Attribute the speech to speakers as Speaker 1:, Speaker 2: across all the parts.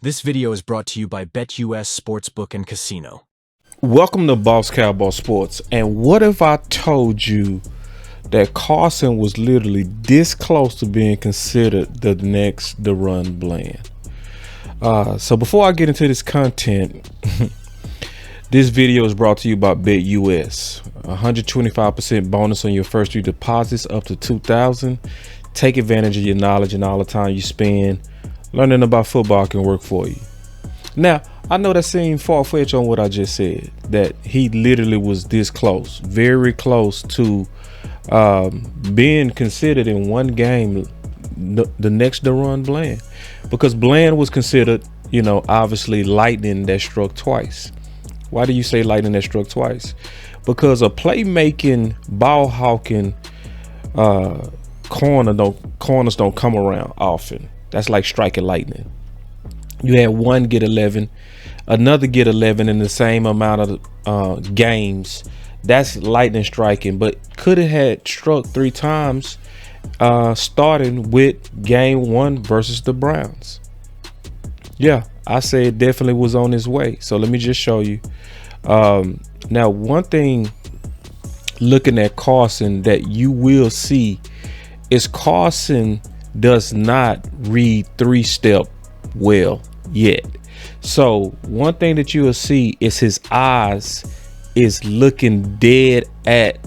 Speaker 1: This video is brought to you by BetUS Sportsbook and Casino.
Speaker 2: Welcome to Boss Cowboy Sports. And what if I told you that Carson was literally this close to being considered the next Daron Bland? So before I get into this content, this video is brought to you by BetUS. 125% bonus on your first 3 deposits up to $2,000. Take advantage of your knowledge and all the time you spend learning about football can work for you. Now, I know that seemed far-fetched on what I just said, that he literally was this close, very close to being considered in one game the next Daron Bland, because Bland was considered, obviously lightning that struck twice. Why do you say lightning that struck twice? Because a playmaking, ball hawking corners don't come around often. That's like striking lightning. You had one get 11, another get 11 in the same amount of games. That's lightning striking, but could have had struck 3 times, starting with game 1 versus the Browns. Yeah, I say it definitely was on his way. So let me just show you. Now, one thing looking at Carson that you will see is Carson does not read 3-step well yet. So one thing that you will see is his eyes is looking dead at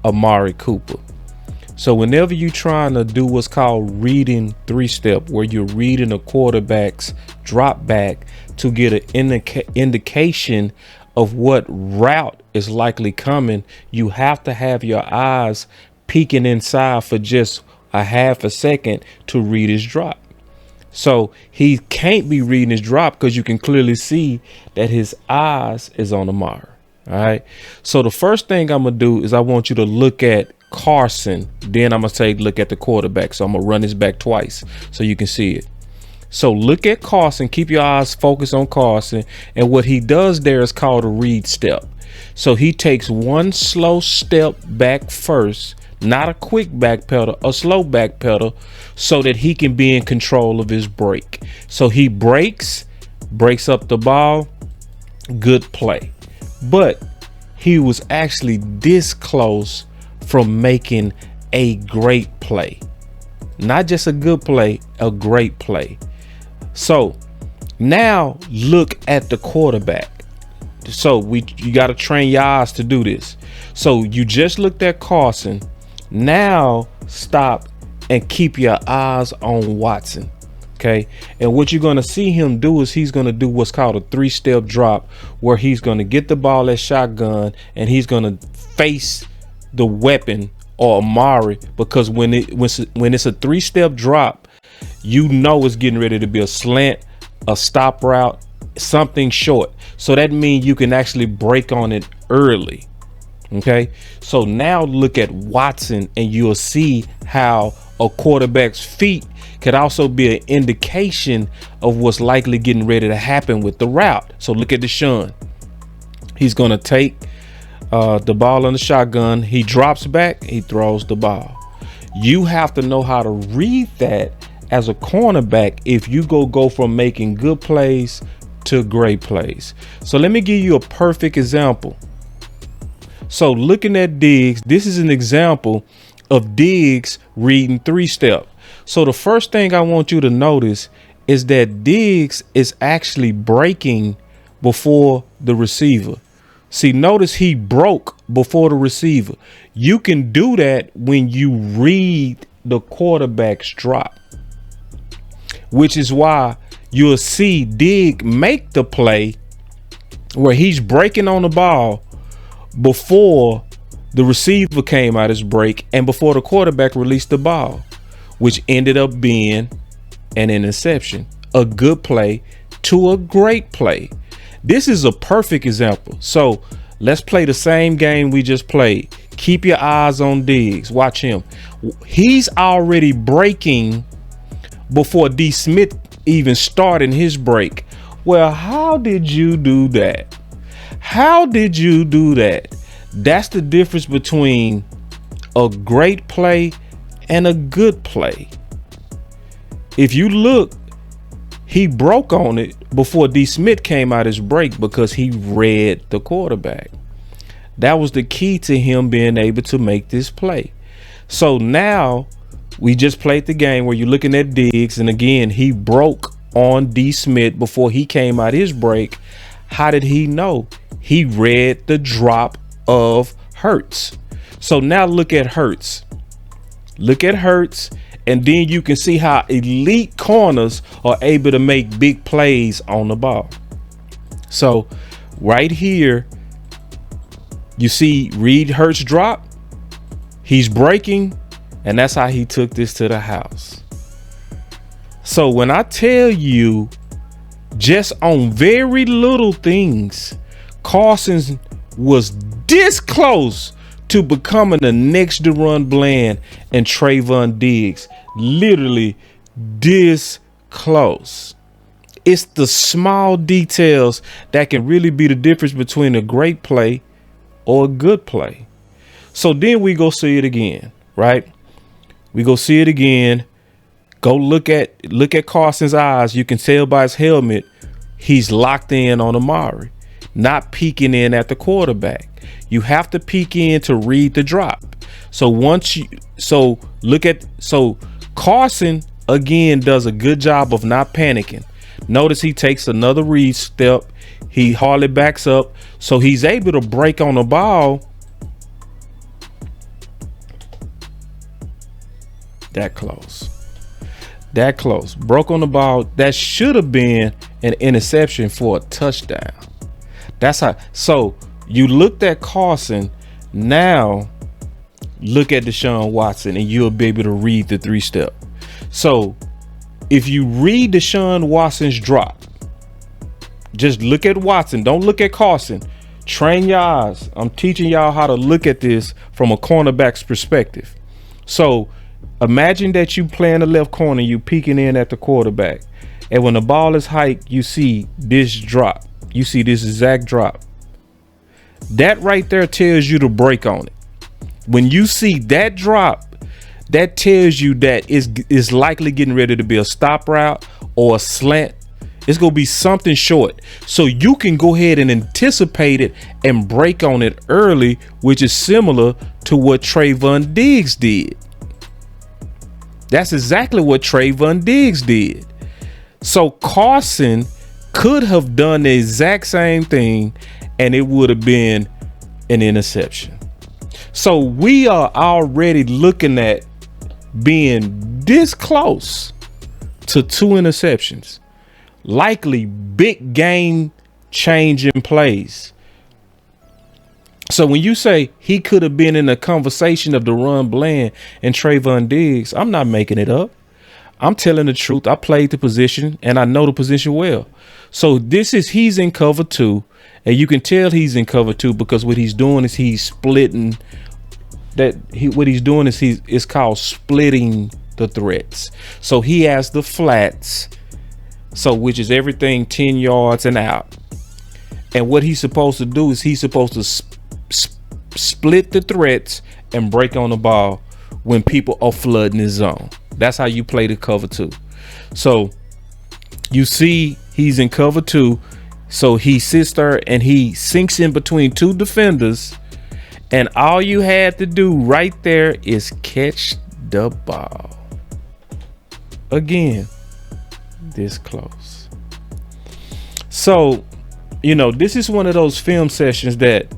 Speaker 2: Amari Cooper. So whenever you're trying to do what's called reading 3-step, where you're reading a quarterback's drop back to get an indication of what route is likely coming, you have to have your eyes peeking inside for just a half a second to read his drop. So he can't be reading his drop because you can clearly see that his eyes is on Amari. All right. So the first thing I'm going to do is I want you to look at Carson. Then I'm going to say look at the quarterback. So I'm going to run his back twice so you can see it. So look at Carson. Keep your eyes focused on Carson. And what he does there is called a read step. So he takes one slow step back first, not a quick back pedal, a slow back pedal, so that he can be in control of his break. So he breaks up the ball, good play. But he was actually this close from making a great play. Not just a good play, a great play. So now look at the quarterback. So you got to train your eyes to do this. So you just looked at Carson. Now stop and keep your eyes on Watson. Okay. And what you're going to see him do is he's going to do what's called a 3-step drop, where he's going to get the ball at shotgun and he's going to face the weapon or Amari, because when it's a 3-step drop, it's getting ready to be a slant, a stop route, something short. So that means you can actually break on it early. Okay, so now look at Watson and you'll see how a quarterback's feet could also be an indication of what's likely getting ready to happen with the route. So look at Deshaun. He's going to take the ball on the shotgun. He drops back. He throws the ball. You have to know how to read that as a cornerback if you go from making good plays to great plays. So let me give you a perfect example. So looking at Diggs, this is an example of Diggs reading 3-step. So the first thing I want you to notice is that Diggs is actually breaking before the receiver. See, notice he broke before the receiver. You can do that when you read the quarterback's drop, which is why you'll see Diggs make the play where he's breaking on the ball before the receiver came out his break and before the quarterback released the ball, which ended up being an interception, a good play to a great play. This is a perfect example. So let's play the same game we just played. Keep your eyes on Diggs. Watch him. He's already breaking before D. Smith even started his break. Well, how did you do that? How did you do that? That's the difference between a great play and a good play. If you look, he broke on it before D. Smith came out his break because he read the quarterback. That was the key to him being able to make this play. So now we just played the game where you're looking at Diggs, and again, he broke on D. Smith before he came out his break. How did he know? He read the drop of Hurts. So now look at Hurts. Look at Hurts, and then you can see how elite corners are able to make big plays on the ball. So right here, you see Reed Hurts drop. He's breaking, and that's how he took this to the house. So when I tell you, just on very little things, Carson was this close to becoming the next Daron Bland and Trayvon Diggs. Literally this close. It's the small details that can really be the difference between a great play or a good play. So then we go see it again, right? We go see it again. Go look at Carson's eyes. You can tell by his helmet, he's locked in on Amari, not peeking in at the quarterback. You have to peek in to read the drop. So Carson again does a good job of not panicking. Notice he takes another read step. He hardly backs up. So he's able to break on the ball that close. That close. Broke on the ball. That should have been an interception for a touchdown. That's how. So you looked at Carson. Now look at Deshaun Watson, and you'll be able to read the 3-step. So if you read Deshaun Watson's drop, just look at Watson. Don't look at Carson. Train your eyes. I'm teaching y'all how to look at this from a cornerback's perspective. So imagine that you play in the left corner, you peeking in at the quarterback, and when the ball is hiked, you see this drop. You see this exact drop. That right there tells you to break on it. When you see that drop, that tells you that it's likely getting ready to be a stop route or a slant. It's going to be something short. So you can go ahead and anticipate it and break on it early, which is similar to what Trayvon Diggs did. That's exactly what Trayvon Diggs did. So Carson could have done the exact same thing, and it would have been an interception. So we are already looking at being this close to 2 interceptions, likely big game changing plays. So when you say he could have been in a conversation of Daron Bland and Trayvon Diggs, I'm not making it up. I'm telling the truth. I played the position and I know the position well. So he's in cover 2, and you can tell he's in cover 2 because what he's doing is he's splitting it's called splitting the threats. So he has the flats, so which is everything 10 yards and out. And what he's supposed to do is he's supposed to split the threats and break on the ball when people are flooding his zone. That's how you play the cover 2. So you see he's in cover 2. So he sits there and he sinks in between 2 defenders. And all you had to do right there is catch the ball. Again, this close. So, this is one of those film sessions that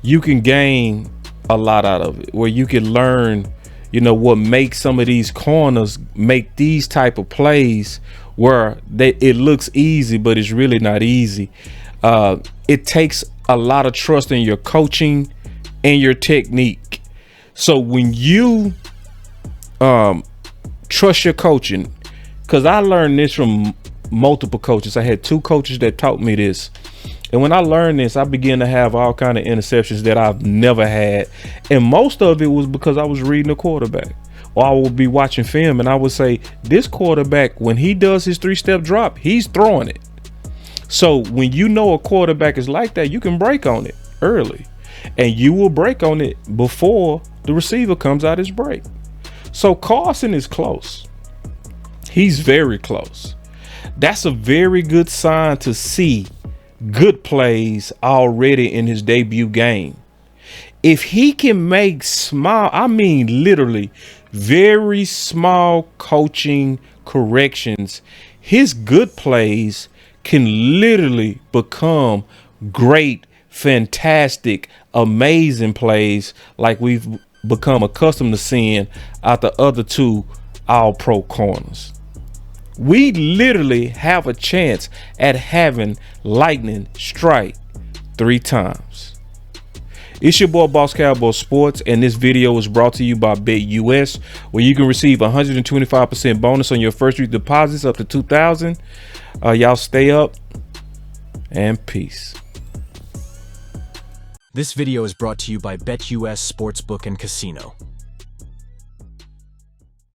Speaker 2: you can gain a lot out of it, where you can learn, what makes some of these corners make these type of plays where it looks easy, but it's really not easy. It takes a lot of trust in your coaching and your technique. So when you trust your coaching, because I learned this from multiple coaches. I had 2 coaches that taught me this. And when I learned this, I began to have all kind of interceptions that I've never had. And most of it was because I was reading the quarterback, or I would be watching film and I would say, this quarterback, when he does his 3-step drop, he's throwing it. So when you know a quarterback is like that, you can break on it early, and you will break on it before the receiver comes out his break. So Carson is close. He's very close. That's a very good sign to see good plays already in his debut game. If he can make small, I mean literally very small coaching corrections, his good plays can literally become great, fantastic, amazing plays like we've become accustomed to seeing out the other two all-pro corners. We literally have a chance at having lightning strike 3 times. It's your boy Boss Cowboy Sports, and this video is brought to you by BetUS, where you can receive 125% bonus on your first 3 deposits up to $2,000. Y'all stay up and peace.
Speaker 1: This video is brought to you by BetUS Sportsbook and Casino.